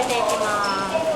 ていきます。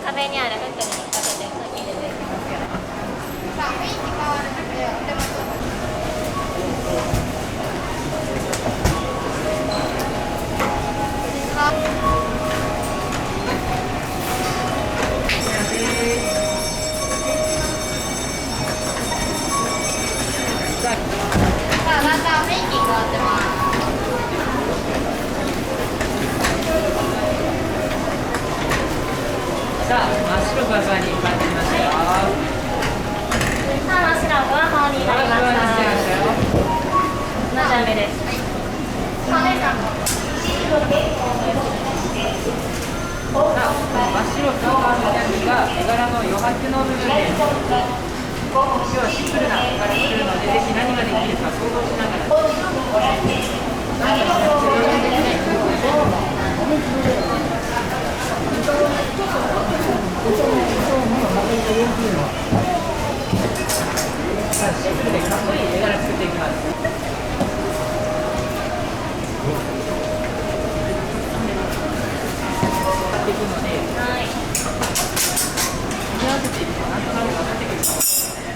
壁にあるフックに引っ掛けて入れていきますよ。さあ、雰囲気変わるのでお手元さあ、だんだん雰囲気変わってます。さあ、真っ白ふわふわに変わってきましたよ。さあ、真っ白ふわふわになりました。同じ雨です。さあ、お姉さんも。さあ、真っ白ふわふわのキャンディーが絵柄の余白の部分です。今日はシンプルな絵柄作るので、ぜひ何ができるか想像しながら。シンプルでかっこいい絵柄作っていきます。使っていくので、組み合わせていくとなんとなく分かってくるかもしれない。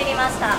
入りました。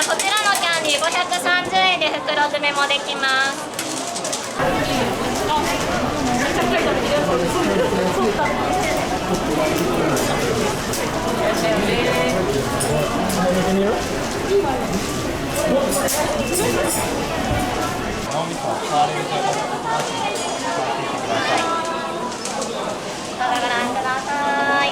こちらのキャンディー530円で袋詰めもできます。ご覧ください。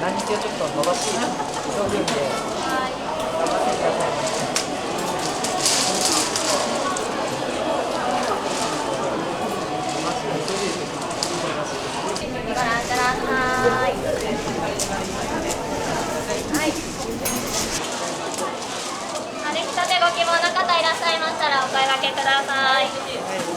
何日をちょっと伸ばし表現で頑張ってください。ご覧ください。はい。出来たてご希望の方いらっしゃいましたらお声掛けください。